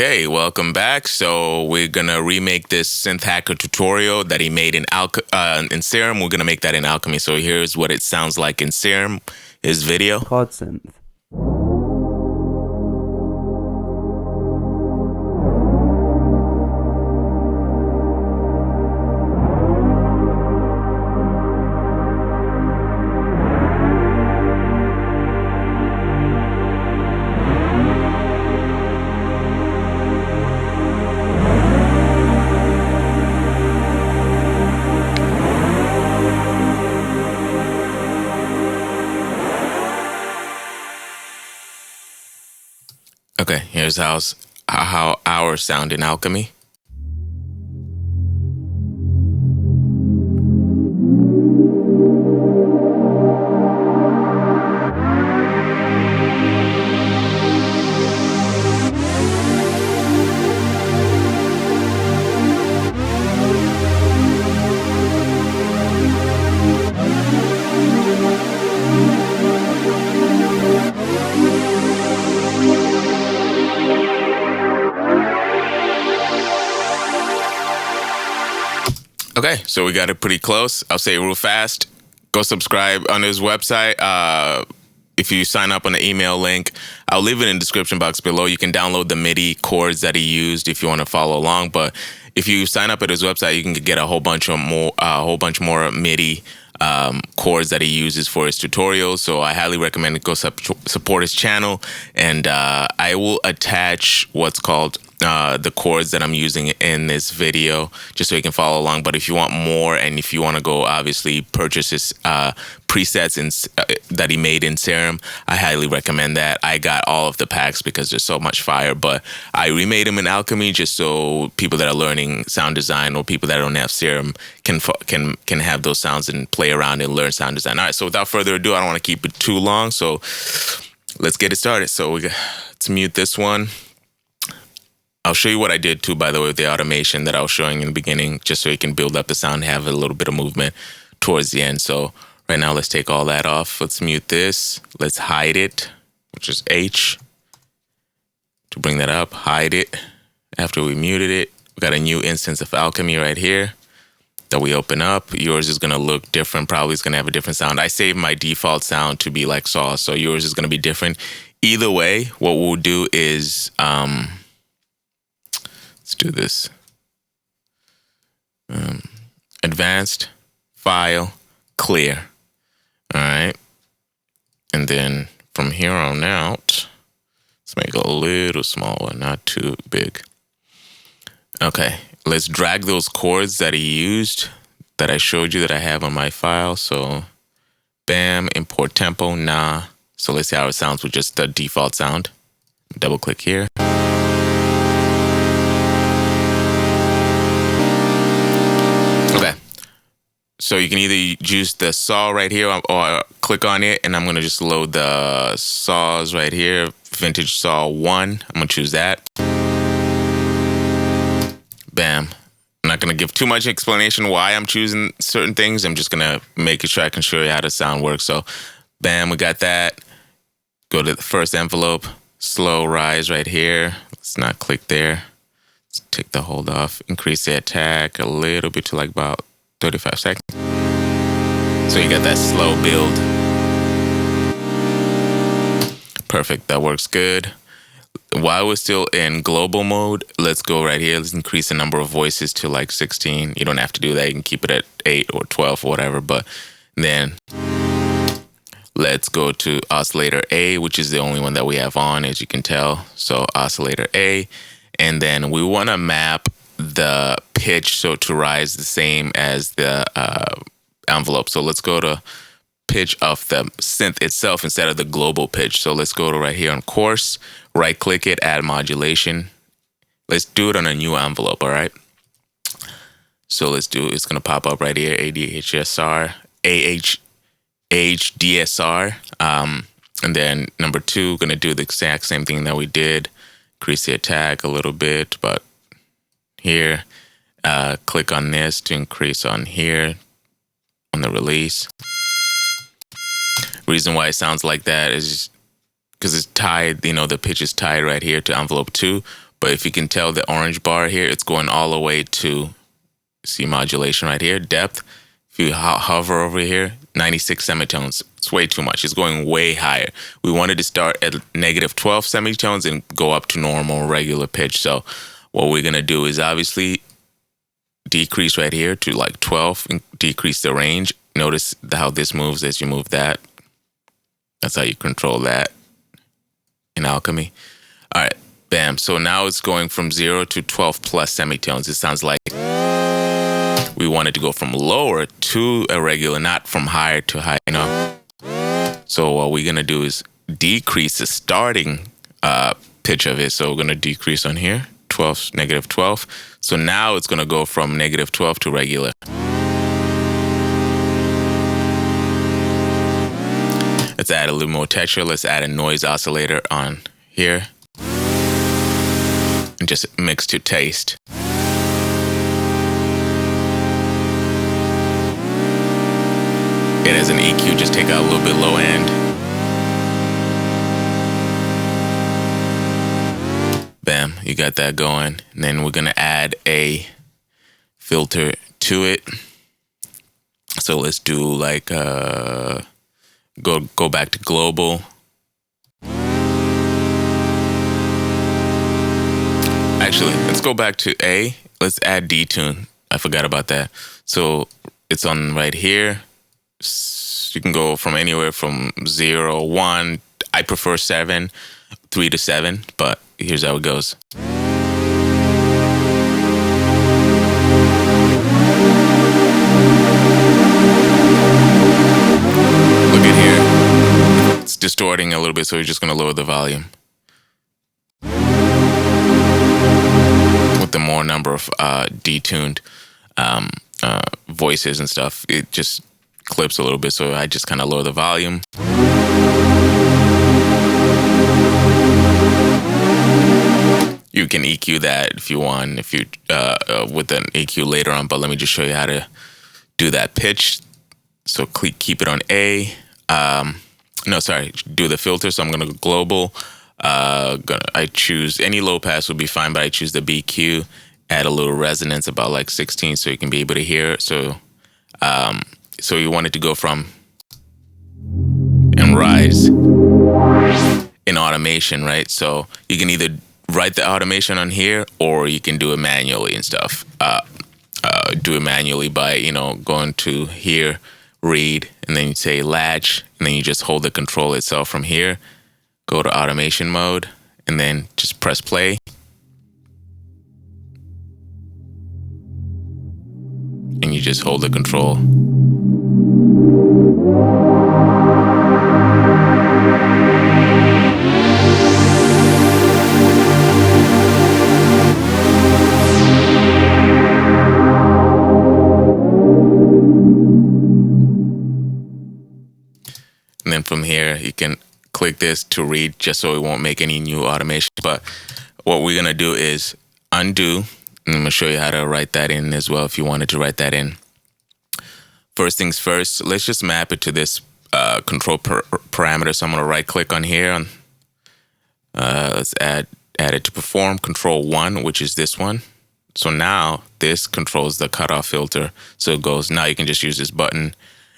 Okay, welcome back. So we're gonna remake this Synthhacker tutorial that he made in Serum. We're gonna make that in Alchemy. So here's what it sounds like in Serum, his video. Chord synth. Okay, here's how ours sound in Alchemy. Okay, so we got it pretty close. I'll say it real fast. Go subscribe on his website. If you sign up on the email link, I'll leave it in the description box below. You can download the MIDI chords that he used if you want to follow along. But if you sign up at his website, you can get a whole bunch more MIDI chords that he uses for his tutorials. So I highly recommend go support his channel, and I will attach what's called the chords that I'm using in this video just so you can follow along. But if you want more, and if you want to go obviously purchase his presets that he made in Serum, I highly recommend that. I got all of the packs because there's so much fire, but I remade them in Alchemy just so people that are learning sound design or people that don't have Serum can have those sounds and play around and learn sound design. All right, so without further ado, I don't want to keep it too long, so let's get it started. So let's mute this one. I'll show you what I did too, by the way, with the automation that I was showing in the beginning, just so you can build up the sound, have a little bit of movement towards the end. So right now, let's take all that off. Let's mute this. Let's hide it, which is H. To bring that up, hide it. After we muted it, we got a new instance of Alchemy right here that we open up. Yours is going to look different. Probably it's going to have a different sound. I saved my default sound to be like saw, so yours is going to be different. Either way, what we'll do is... let's do this. Advanced, file, clear. All right. And then from here on out, let's make it a little smaller, not too big. Okay. Let's drag those chords that he used, that I showed you that I have on my file. So bam, import tempo, nah. So let's see how it sounds with just the default sound. Double click here. So you can either use the saw right here or click on it, and I'm going to just load the saws right here. Vintage saw 1. I'm going to choose that. Bam. I'm not going to give too much explanation why I'm choosing certain things. I'm just going to make sure I can show you how the sound works. So bam, we got that. Go to the first envelope. Slow rise right here. Let's not click there. Let's take the hold off. Increase the attack a little bit to like about 35 seconds. So you got that slow build. Perfect, that works good. While we're still in global mode, let's go right here. Let's increase the number of voices to like 16. You don't have to do that. You can keep it at 8 or 12 or whatever. But then let's go to oscillator A, which is the only one that we have on, as you can tell. So oscillator A. And then we want to map the pitch so to rise the same as the envelope. So let's go to pitch of the synth itself instead of the global pitch. So let's go to right here on course, right click it, add modulation. Let's do it on a new envelope. All right. So let's do it's going to pop up right here, ADHSR, HDSR. And then number 2, going to do the exact same thing that we did. Increase the attack a little bit, but here, click on this to increase on here on the release. Reason why it sounds like that is because it's tied, the pitch is tied right here to envelope 2, But if you can tell the orange bar here, it's going all the way to, see modulation right here, depth. If you hover over here, 96 semitones. It's way too much. It's going way higher. We wanted to start at -12 semitones and go up to normal regular pitch. So what we're going to do is obviously decrease right here to like 12 and decrease the range. Notice how this moves as you move that. That's how you control that in Alchemy. All right, bam. So now it's going from 0 to 12 plus semitones. It sounds like we wanted to go from lower to a regular, not from higher to high, you know? So what we're gonna do is decrease the starting pitch of it. So we're gonna decrease on here, 12, -12. So now it's gonna go from -12 to regular. Let's add a little more texture. Let's add a noise oscillator on here. And just mix to taste. It as an EQ, just take out a little bit low end. Bam, you got that going. And then we're gonna add a filter to it. So let's do like go back to global. Actually, let's go back to A. Let's add detune. I forgot about that. So it's on right here. You can go from anywhere from 0, 1. I prefer 7, 3 to 7, but here's how it goes. Look at here. It's distorting a little bit, so we're just going to lower the volume. With the more number of detuned voices and stuff, it just clips a little bit, so I just kind of lower the volume. You can EQ that if you want, if you with an EQ later on, but let me just show you how to do that pitch. So keep it on A. No, sorry, do the filter. So I'm gonna go global. I choose any low pass would be fine, but I choose the BQ. Add a little resonance, about like 16, so you can be able to hear it. So you want it to go from and rise in automation, right? So you can either write the automation on here, or you can do it manually and stuff. Do it manually by, you know, going to here, read, and then you say latch, and then you just hold the control itself from here. Go to automation mode, and then just press play. And you just hold the control. And then from here, you can click this to read, just so it won't make any new automation. But what we're gonna do is undo. And I'm gonna show you how to write that in as well if you wanted to write that in. First things first, let's just map it to this control parameter. So I'm gonna right click on here. Let's add it to perform, control 1, which is this one. So now this controls the cutoff filter. So it goes, now you can just use this button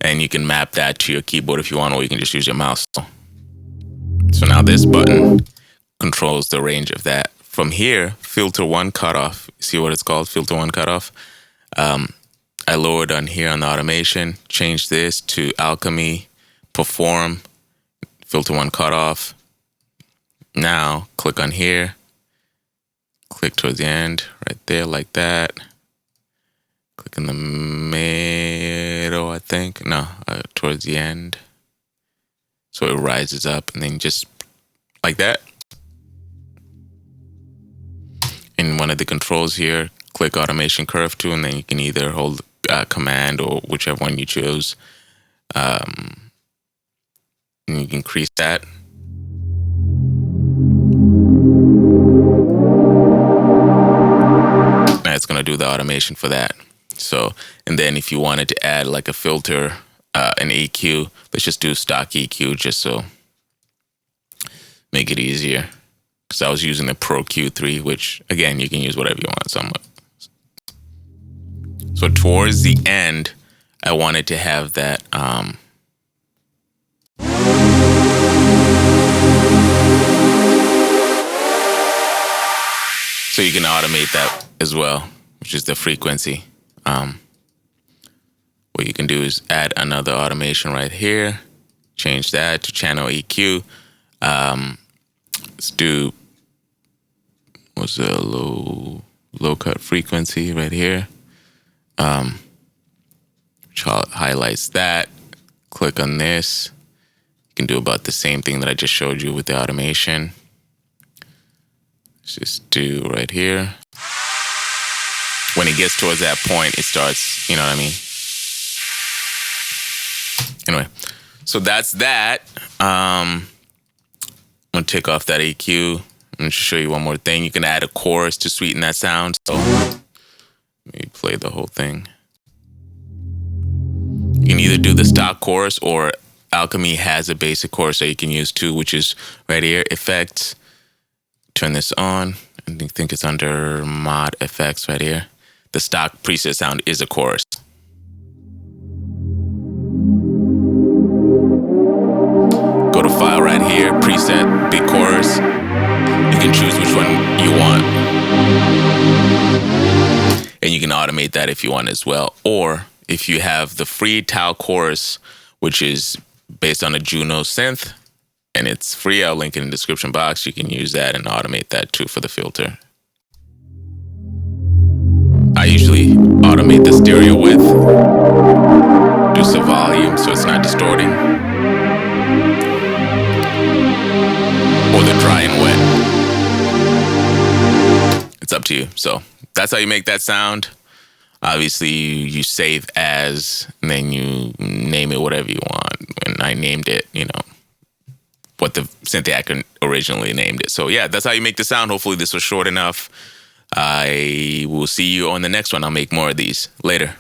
and you can map that to your keyboard if you want, or you can just use your mouse. So now this button controls the range of that. From here, filter 1 cutoff, see what it's called, filter 1 cutoff. I lowered on here on the automation, change this to Alchemy, perform, filter 1 cutoff. Now click on here, click towards the end, right there like that. Click in the middle, I think. No, towards the end. So it rises up, and then just like that. In one of the controls here, click automation curve tool, and then you can either hold command or whichever one you choose. And you can increase that. Now it's going to do the automation for that. So, and then if you wanted to add like a filter, an EQ, let's just do stock EQ just so make it easier. because I was using the Pro Q3, which again, you can use whatever you want. So towards the end, I wanted to have that so you can automate that as well, which is the frequency. What you can do is add another automation right here, change that to channel EQ. Let's do, what's the low cut frequency right here, which highlights that. Click on this. You can do about the same thing that I just showed you with the automation. Let's just do right here. When it gets towards that point, it starts, you know what I mean? Anyway, so that's that. I'm gonna take off that EQ. I'm gonna show you one more thing. You can add a chorus to sweeten that sound. So let me play the whole thing. You can either do the stock chorus, or Alchemy has a basic chorus that you can use too, which is right here, effects. Turn this on. I think it's under mod effects right here. The stock preset sound is a chorus. Go to file right here, preset, big chorus. You can choose which one you want. And you can automate that if you want as well. Or if you have the free tile chorus, which is based on a Juno synth, and it's free, I'll link it in the description box. You can use that and automate that too for the filter. I usually automate the stereo width, reduce the volume so it's not distorting, or the dry and wet. It's up to you. So that's how you make that sound. Obviously, you save as, and then you name it whatever you want. And I named it, you know, what the Synthhacker originally named it. So yeah, that's how you make the sound. Hopefully this was short enough. I will see you on the next one. I'll make more of these later.